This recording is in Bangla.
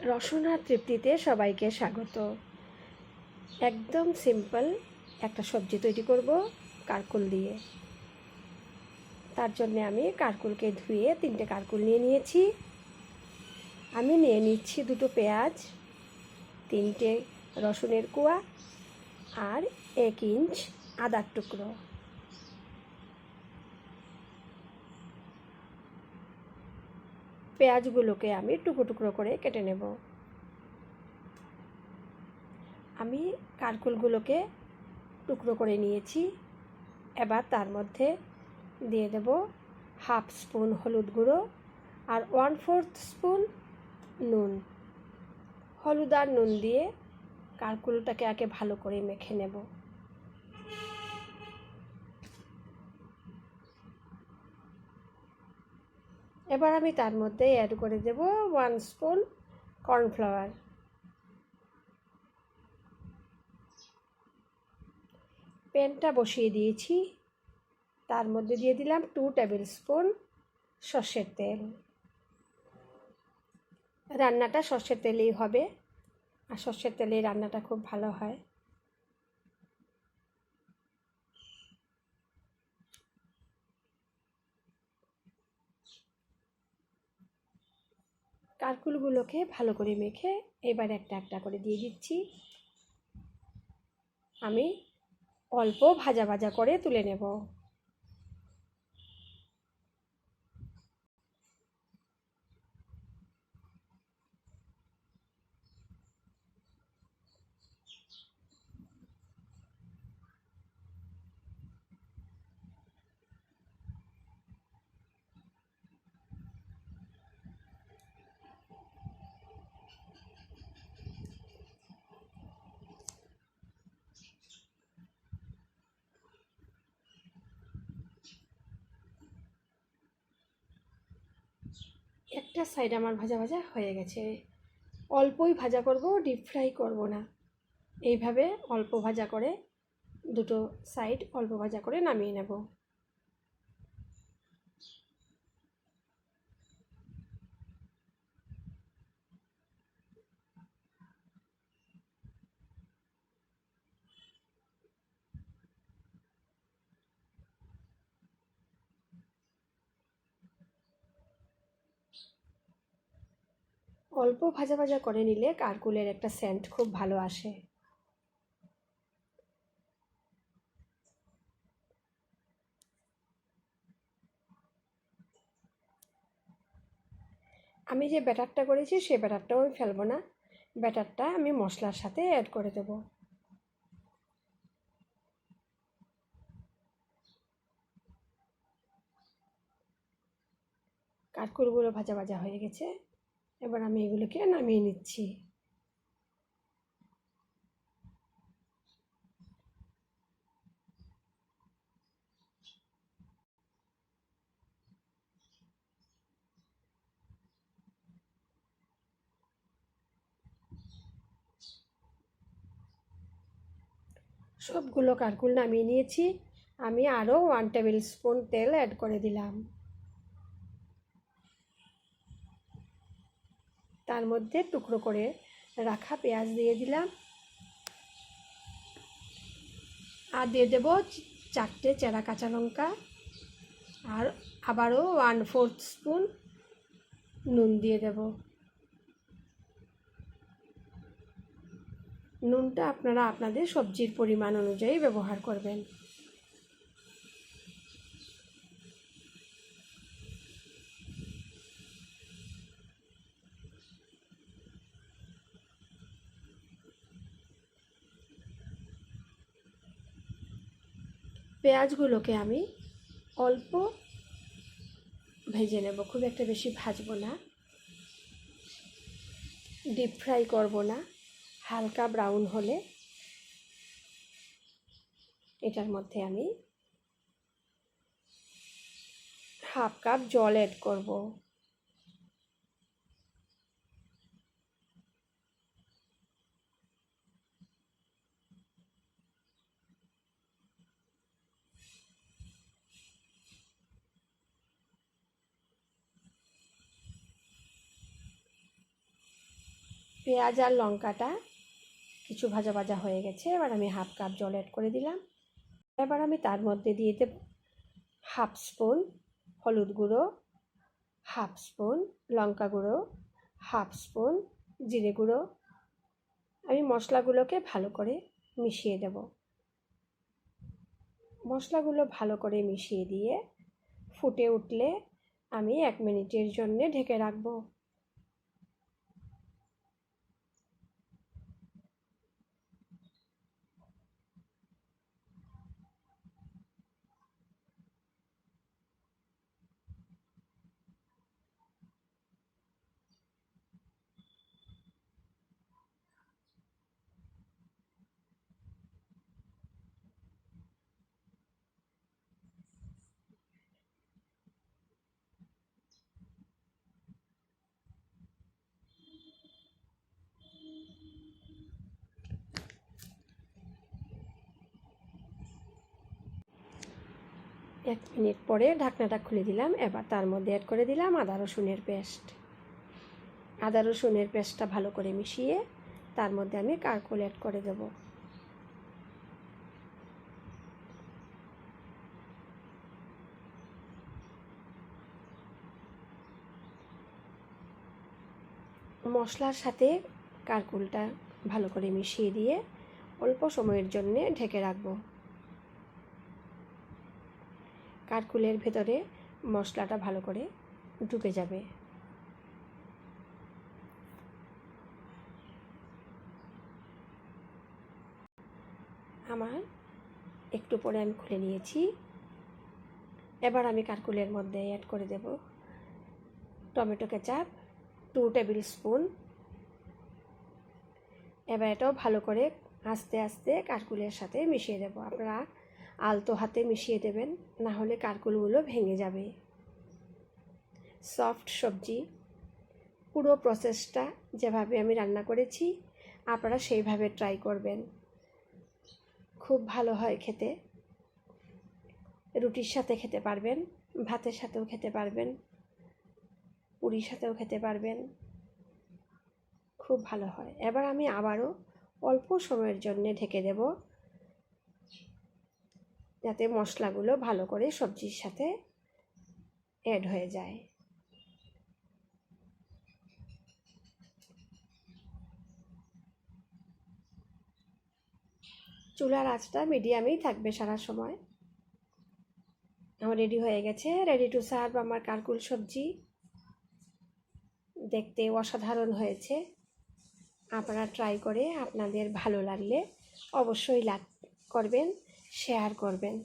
রসুন আর তৃপ্তিতে সবাইকে স্বাগত। একদম সিম্পল একটা সবজি তৈরি করব কারকুল দিয়ে। তার জন্য আমি কারকুলকে ধুয়ে 3টে কারকুল নিয়ে নিয়েছি। আমি নিয়ে নিচ্ছি 2টো পেঁয়াজ, 3টে রসুনের কোয়া আর 1 ইঞ্চ আদার টুকরো। পেঁয়াজগুলোকে আমি টুকরো টুকরো করে কেটে নেব। আমি কারকুলগুলোকে টুকরো করে নিয়েছি। এবার তার মধ্যে দিয়ে দেব 1/2 স্পুন হলুদ গুঁড়ো আর 1/4 স্পুন নুন। হলুদ আর নুন দিয়ে কারকুলটাকে আগে ভালো করে মেখে নেব। এবার আমি তার মধ্যে অ্যাড করে দেব 1 স্পুন কর্নফ্লাওয়ার। প্যানটা বসিয়ে দিয়েছি, তার মধ্যে দিয়ে দিলাম 2 টেবিল স্পুন সর্ষের তেল। রান্নাটা সর্ষের তেলেই হবে, আর সর্ষের তেলেই রান্নাটা খুব ভালো হয়। কারকুলগুলোকে ভালো করে মেখে এবার একটা একটা করে দিয়ে দিচ্ছি। আমি অল্প ভাজা ভাজা করে তুলে নেব। একটা সাইড আমার ভাজা ভাজা হয়ে গেছে। অল্পই ভাজা করব, ডিপ ফ্রাই করব না। এইভাবে অল্প ভাজা করে 2টো সাইড অল্প ভাজা করে নামিয়ে নেব। অল্প ভাজা ভাজা করে নিলে কারকুলের একটা সেন্ট খুব ভালো আসে। আমি যে ব্যাটারটা করেছি সে ব্যাটারটাও আমি ফেলবো না। ব্যাটারটা আমি মশলার সাথে অ্যাড করে দেব। কারকুলগুলো ভাজা ভাজা হয়ে গেছে, এবার আমি এগুলোকে নামিয়ে নিচ্ছি। সবগুলো কারকুল নামিয়ে নিয়েছি। আমি আরও 1 টেবিল স্পুন তেল অ্যাড করে দিলাম। তার মধ্যে টুকরো করে রাখা পেঁয়াজ দিয়ে দিলাম, আর দিয়ে দেব 4টে চেরা কাঁচা লঙ্কা, আর আবারও 1/4 স্পুন নুন দিয়ে দেব। নুনটা আপনারা আপনাদের সবজির পরিমাণ অনুযায়ী ব্যবহার করবেন। পেঁয়াজগুলোকে আমি অল্প ভেজে নেব, খুব একটা বেশি ভাজবো না, ডিপ ফ্রাই করব না। হালকা ব্রাউন হলে এটার মধ্যে আমি 1/2 কাপ জল অ্যাড করব। পেঁয়াজ আর লঙ্কাটা কিছু ভাজা ভাজা হয়ে গেছে। এবার আমি 1/2 কাপ জল অ্যাড করে দিলাম। এবার আমি তার মধ্যে দিয়ে দেব 1/2 স্পুন হলুদ গুঁড়ো, 1/2 স্পুন লঙ্কা গুঁড়ো, 1/2 স্পুন জিরে গুঁড়ো। আমি মশলাগুলোকে ভালো করে মিশিয়ে দেব। মশলাগুলো ভালো করে মিশিয়ে দিয়ে ফুটে উঠলে আমি 1 মিনিটের জন্য ঢেকে রাখবো। এক মিনিট পরে ঢাকনাটা খুলে দিলাম। এবার তার মধ্যে অ্যাড করে দিলাম আদা রসুনের পেস্ট। আদা রসুনের পেস্টটা ভালো করে মিশিয়ে তার মধ্যে আমি কারকল অ্যাড করে দেব। মশলার সাথে কারকলটা ভালো করে মিশিয়ে দিয়ে অল্প সময়ের জন্য ঢেকে রাখবো। কারকলের ভেতরে মশলাটা ভালো করে ঢুকে যাবে। আমার একটু পরে আমি খুলে নিয়েছি। এবার আমি কারকলের মধ্যে অ্যাড করে দেব টমেটো কেচাপ 2 টেবিল স্পুন। এবার এটাও ভালো করে আস্তে আস্তে কারকলের সাথে মিশিয়ে দেব। আপনারা আলতো হাতে মিশিয়ে দেবেন, না হলে কারকলগুলো ভেঙে যাবে। সফট সবজি, পুরো প্রসেসটা যেভাবে আমি রান্না করেছি আপনারা সেইভাবে ট্রাই করবেন। খুব ভালো হয় খেতে। রুটির সাথে খেতে পারবেন, ভাতের সাথেও খেতে পারবেন, পুরির সাথেও খেতে পারবেন। খুব ভালো হয়। এবার আমি আবারও অল্প সময়ের জন্য ঢেকে দেব, যাতে মশলাগুলো ভালো করে সবজির সাথে অ্যাড হয়ে যায়। চুলার আঁচটা মিডিয়ামেই থাকবে সারা সময়। আমার রেডি হয়ে গেছে, রেডি টু সার্ভ আমার কারকল সবজি। দেখতে অসাধারণ হয়েছে। আপনারা ট্রাই করে আপনাদের ভালো লাগলে অবশ্যই লাইক করবেন, শেয়ার করবেন।